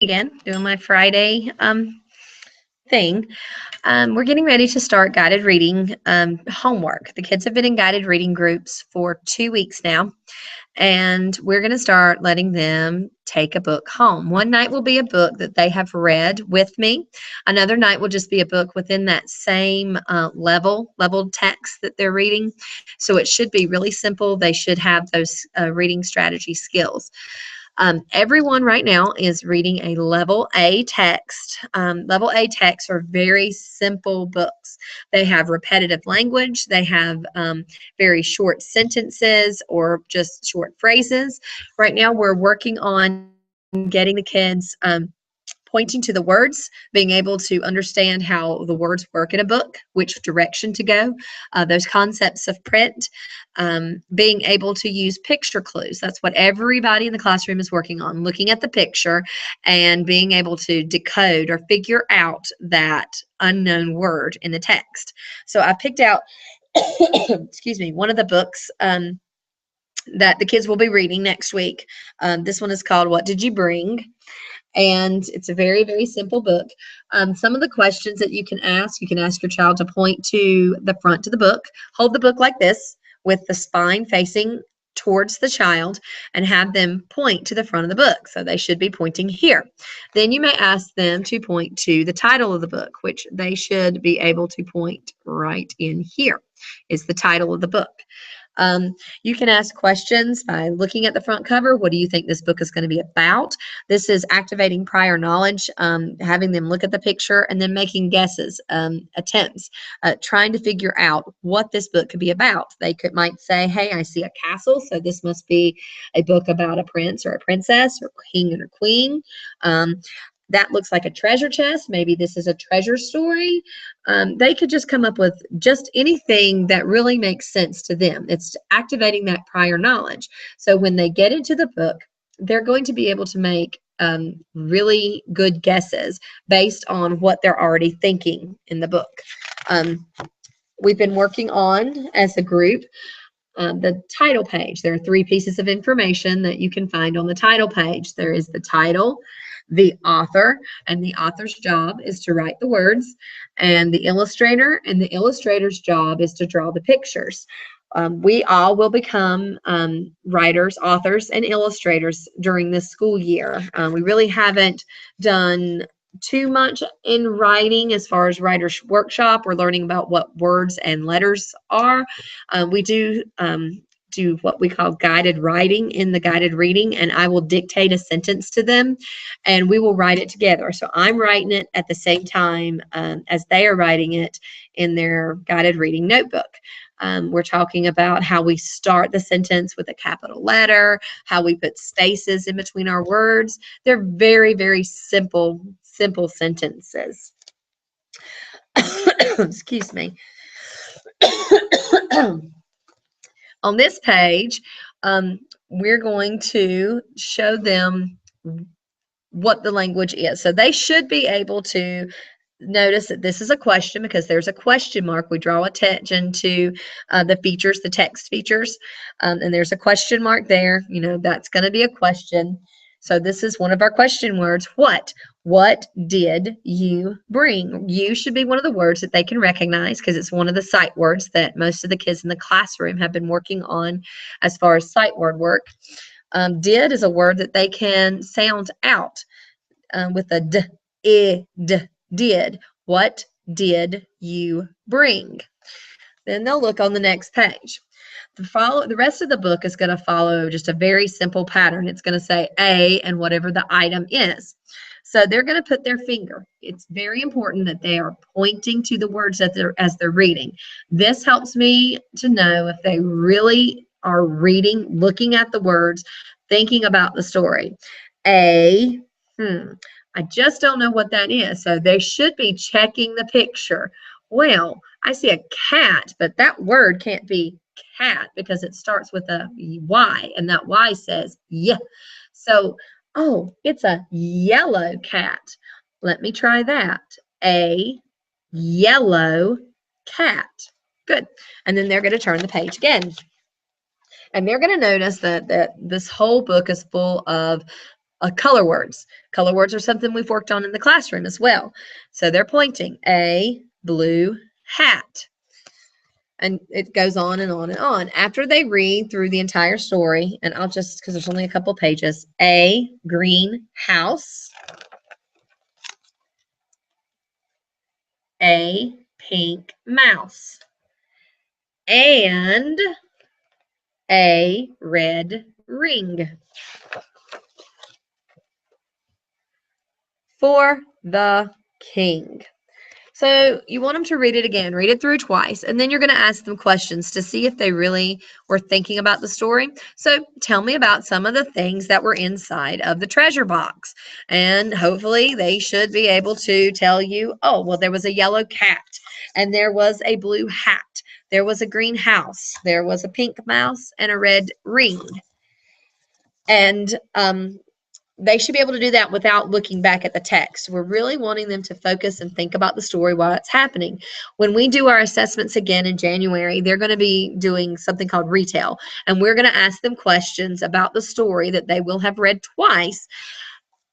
again, doing my Friday thing. We're getting ready to start guided reading homework. The kids have been in guided reading groups for 2 weeks now, and we're going to start letting them take a book home. One night will be a book that they have read with me. Another night will just be a book within that same leveled text that they're reading. So it should be really simple. They should have those reading strategy skills. Everyone right now is reading a level A text. Level A texts are very simple books. They have repetitive language. They have very short sentences or just short phrases. Right now, we're working on getting the kids pointing to the words, being able to understand how the words work in a book, which direction to go, those concepts of print, being able to use picture clues. That's what everybody in the classroom is working on, looking at the picture and being able to decode or figure out that unknown word in the text. So I picked out, excuse me, one of the books that the kids will be reading next week. This one is called What Did You Bring? And it's a very, very simple book. Some of the questions that you can ask your child to point to the front of the book, hold the book like this with the spine facing towards the child, and have them point to the front of the book. So they should be pointing here. Then you may ask them to point to the title of the book, which they should be able to point right in here, is the title of the book. You can ask questions by looking at the front cover. What do you think this book is going to be about? This is activating prior knowledge, having them look at the picture and then making guesses, attempts, trying to figure out what this book could be about. They might say, hey, I see a castle, so this must be a book about a prince or a princess or king and a queen. That looks like a treasure chest. Maybe this is a treasure story. They could just come up with just anything that really makes sense to them. It's activating that prior knowledge. So when they get into the book, they're going to be able to make really good guesses based on what they're already thinking in the book. We've been working on, as a group, the title page. There are 3 pieces of information that you can find on the title page. There is the title, the author, and the author's job is to write the words, and the illustrator, and the illustrator's job is to draw the pictures. We all will become writers, authors, and illustrators during this school year. We really haven't done too much in writing as far as writer's workshop. We're learning about what words and letters are. We do what we call guided writing in the guided reading, and I will dictate a sentence to them and we will write it together. So I'm writing it at the same time as they are writing it in their guided reading notebook. We're talking about how we start the sentence with a capital letter, how we put spaces in between our words. They're very, very simple sentences. Excuse me. On this page, we're going to show them what the language is. So they should be able to notice that this is a question because there's a question mark. We draw attention to the features, the text features, and there's a question mark there. You know, that's going to be a question. So this is one of our question words. What? What did you bring? You should be one of the words that they can recognize because it's one of the sight words that most of the kids in the classroom have been working on as far as sight word work. Did is a word that they can sound out with a d, I, d, did. What did you bring? Then they'll look on the next page. The rest of the book is going to follow just a very simple pattern. It's going to say A and whatever the item is. So they're going to put their finger. It's very important that they are pointing to the words as they're reading. This helps me to know if they really are reading, looking at the words, thinking about the story. A, I just don't know what that is. So they should be checking the picture. Well, I see a cat, but that word can't be cat because it starts with a Y, and that Y says yeah. So, oh, it's a yellow cat. Let me try that. A yellow cat. Good. And then they're going to turn the page again. And they're going to notice that this whole book is full of color words. Color words are something we've worked on in the classroom as well. So they're pointing. A blue hat. And it goes on and on and on. After they read through the entire story, and I'll just, because there's only a couple pages, a green house, a pink mouse, and a red ring. For the king. So you want them to read it again, read it through twice, and then you're going to ask them questions to see if they really were thinking about the story. So tell me about some of the things that were inside of the treasure box. And hopefully they should be able to tell you, oh, well, there was a yellow cat, and there was a blue hat, there was a green house, there was a pink mouse, and a red ring. And they should be able to do that without looking back at the text. We're really wanting them to focus and think about the story while it's happening. When we do our assessments again in January, they're going to be doing something called retell, and we're going to ask them questions about the story that they will have read twice,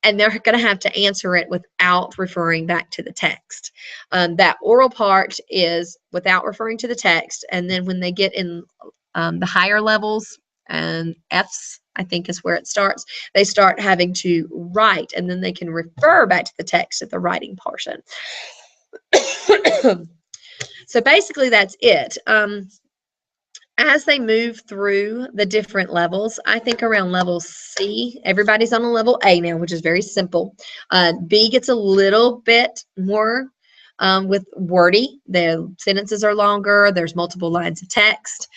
and they're going to have to answer it without referring back to the text. That oral part is without referring to the text, and then when they get in the higher levels, and F's, I think is where it starts, they start having to write, and then they can refer back to the text at the writing portion. So basically that's it. As they move through the different levels, I think around level C, everybody's on a level A now, which is very simple. B gets a little bit more with wordy. The sentences are longer. There's multiple lines of text.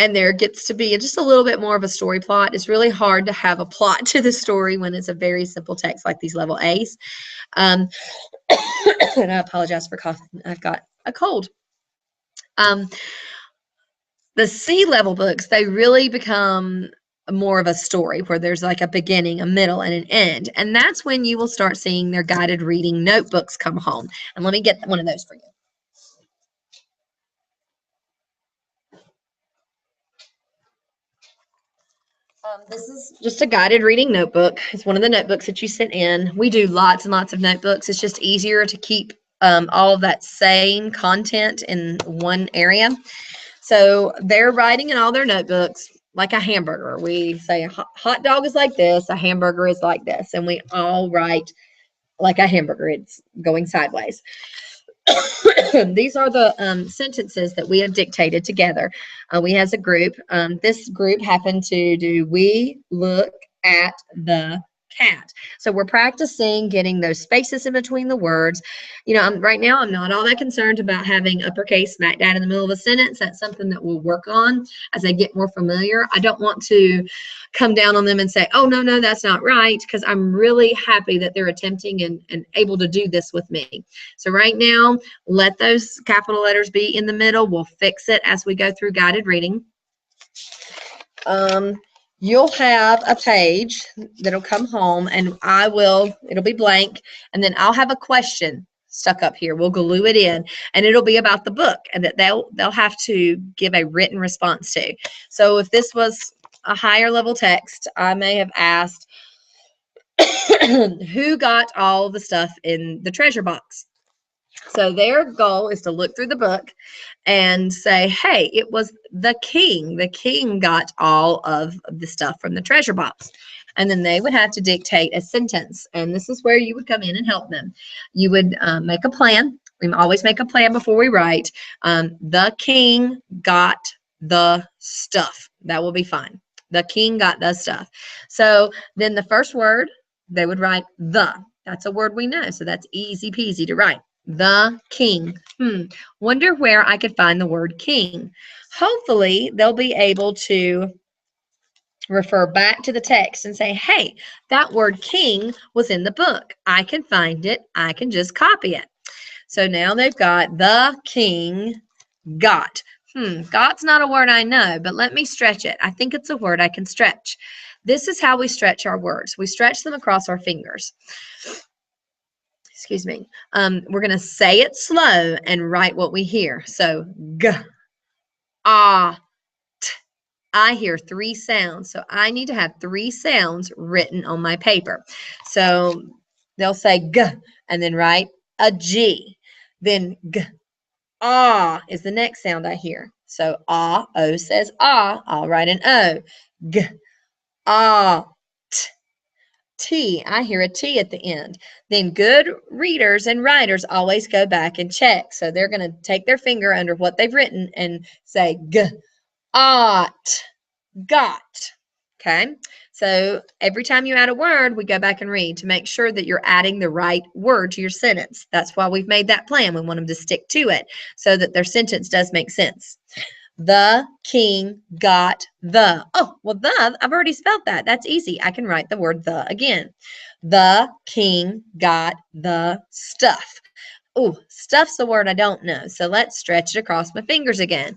And there gets to be just a little bit more of a story plot. It's really hard to have a plot to the story when it's a very simple text like these level A's. And I apologize for coughing. I've got a cold. The C level books, they really become more of a story where there's like a beginning, a middle, and an end. And that's when you will start seeing their guided reading notebooks come home. And let me get one of those for you. This is just a guided reading notebook. It's one of the notebooks that you sent in. We do lots and lots of notebooks. It's just easier to keep all of that same content in one area. So they're writing in all their notebooks like a hamburger. We say a hot dog is like this, a hamburger is like this, and we all write like a hamburger. It's going sideways. These are the sentences that we have dictated together. We as a group, this group happened to do, we look at the cat. So we're practicing getting those spaces in between the words. You know, right now I'm not all that concerned about having uppercase smack dab in the middle of a sentence. That's something that we'll work on as they get more familiar. I don't want to come down on them and say, oh, no, that's not right, because I'm really happy that they're attempting and able to do this with me. So right now, let those capital letters be in the middle. We'll fix it as we go through guided reading. You'll have a page that'll come home, and it'll be blank, and then I'll have a question stuck up here. We'll glue it in, and it'll be about the book, and that they'll have to give a written response to. So if this was a higher level text, I may have asked, who got all the stuff in the treasure box? So their goal is to look through the book and say, hey, it was the king. The king got all of the stuff from the treasure box. And then they would have to dictate a sentence. And this is where you would come in and help them. You would make a plan. We always make a plan before we write. The king got the stuff. That will be fine. The king got the stuff. So then the first word, they would write the. That's a word we know. So that's easy peasy to write. The king. Wonder where I could find the word king. Hopefully, they'll be able to refer back to the text and say, hey, that word king was in the book. I can find it. I can just copy it. So now they've got the king got. Got's not a word I know, but let me stretch it. I think it's a word I can stretch. This is how we stretch our words. We stretch them across our fingers. Excuse me. We're going to say it slow and write what we hear. So, g, ah, t, I hear 3 sounds. So I need to have 3 sounds written on my paper. So they'll say G and then write a G. Then G. Ah is the next sound I hear. So ah, O says ah. I'll write an O. G, ah, t. T, I hear a T at the end. Then good readers and writers always go back and check. So they're going to take their finger under what they've written and say G, ought, got. Okay, so every time you add a word, we go back and read to make sure that you're adding the right word to your sentence. That's why we've made that plan. We want them to stick to it so that their sentence does make sense. The king got the. Oh, well, the, I've already spelled that. That's easy. I can write the word the again. The king got the stuff. Oh, stuff's the word I don't know. So let's stretch it across my fingers again.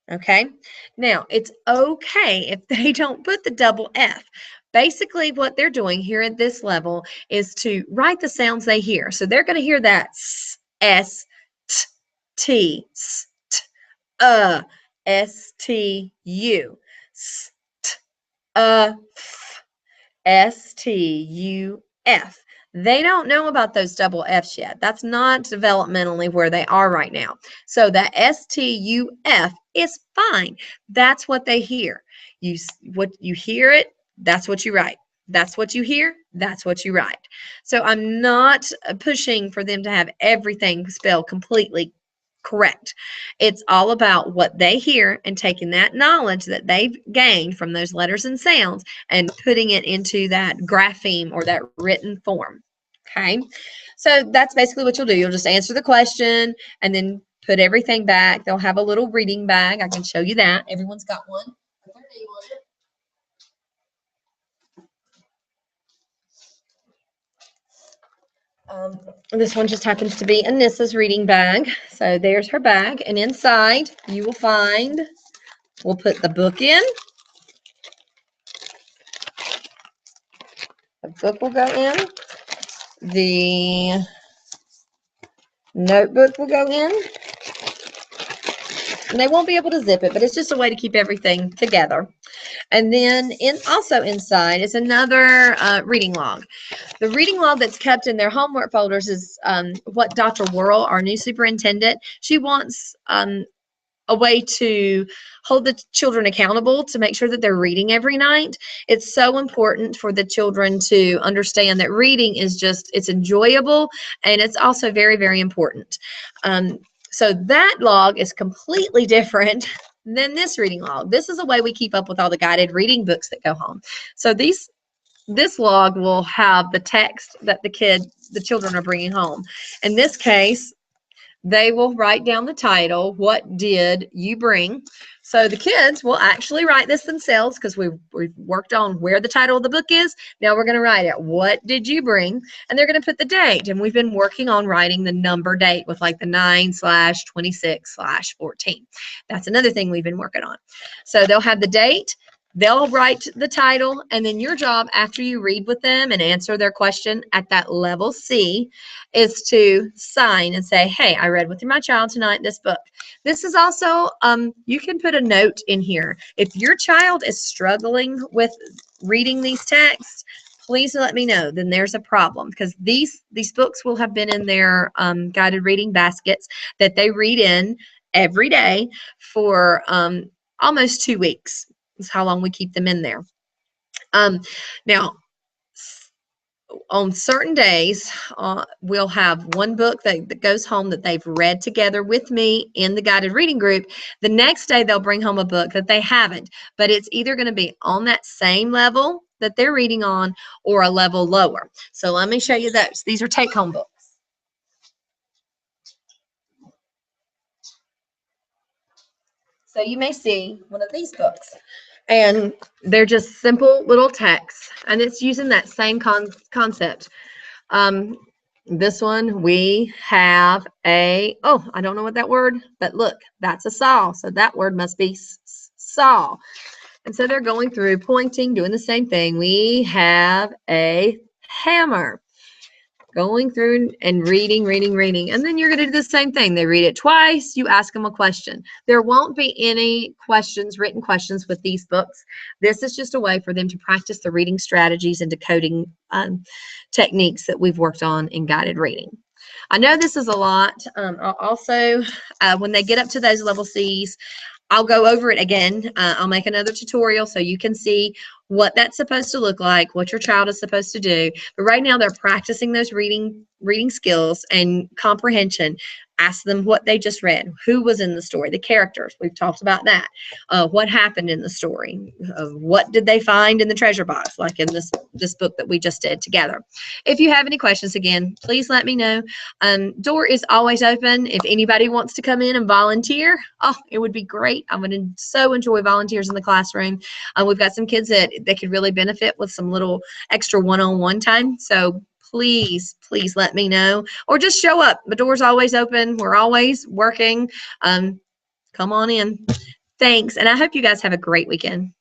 Okay. Now, it's okay if they don't put the double F. Basically, what they're doing here at this level is to write the sounds they hear. So they're going to hear that S, T, st, S, T, U, st, f, S, T, U, F. They don't know about those double F's yet. That's not developmentally where they are right now. So that S-T-U-F is fine. That's what they hear. What you hear it, that's what you write. That's what you hear, that's what you write. So I'm not pushing for them to have everything spelled completely correct. It's all about what they hear and taking that knowledge that they've gained from those letters and sounds and putting it into that grapheme or that written form. Okay, so that's basically what you'll do. You'll just answer the question and then put everything back. They'll have a little reading bag. I can show you that. Everyone's got one. Put their name on it. This one just happens to be Anissa's reading bag. So there's her bag. And inside you will find, we'll put the book in. The book will go in. The notebook will go in. And they won't be able to zip it, but it's just a way to keep everything together. And then also inside is another reading log. The reading log that's kept in their homework folders is what Dr. Worrell, our new superintendent, she wants a way to hold the children accountable to make sure that they're reading every night. It's so important for the children to understand that reading is just, it's enjoyable, and it's also very, very important. So that log is completely different than this reading log. This is a way we keep up with all the guided reading books that go home. So this log will have the text that the children are bringing home. In this case, they will write down the title, what did you bring? So the kids will actually write this themselves because we've worked on where the title of the book is. Now we're going to write it, what did you bring? And they're going to put the date. And we've been working on writing the number date with like the 9/26/14. That's another thing we've been working on. So they'll have the date. They'll write the title, and then your job after you read with them and answer their question at that level C is to sign and say, hey, I read with my child tonight this book. This is also, you can put a note in here. If your child is struggling with reading these texts, please let me know. Then there's a problem, because these books will have been in their guided reading baskets that they read in every day for almost 2 weeks. Is how long we keep them in there. Now, on certain days, we'll have one book that goes home that they've read together with me in the guided reading group. The next day, they'll bring home a book that they haven't, but it's either going to be on that same level that they're reading on or a level lower. So let me show you those. These are take-home books. So you may see one of these books. And they're just simple little texts, and it's using that same concept. This one, we have I don't know what that word, but look, that's a saw. So that word must be saw. And so they're going through, pointing, doing the same thing. We have a hammer. going through and reading, and then you're going to do the same thing. They read it twice, you ask them a question. There won't be any questions, written questions with these books. This is just a way for them to practice the reading strategies and decoding techniques that we've worked on in guided reading. I know this is a lot. Also, when they get up to those level C's, I'll go over it again. I'll make another tutorial so you can see what that's supposed to look like, what your child is supposed to do. But right now they're practicing those reading skills and comprehension. Ask them what they just read, who was in the story, the characters. We've talked about that. What happened in the story? What did they find in the treasure box, like in this book that we just did together? If you have any questions, again, please let me know. Door is always open. If anybody wants to come in and volunteer, oh, it would be great. I would so enjoy volunteers in the classroom. We've got some kids that could really benefit with some little extra one-on-one time. So please let me know, or just show up. The door's always open. We're always working. Come on in. Thanks. And I hope you guys have a great weekend.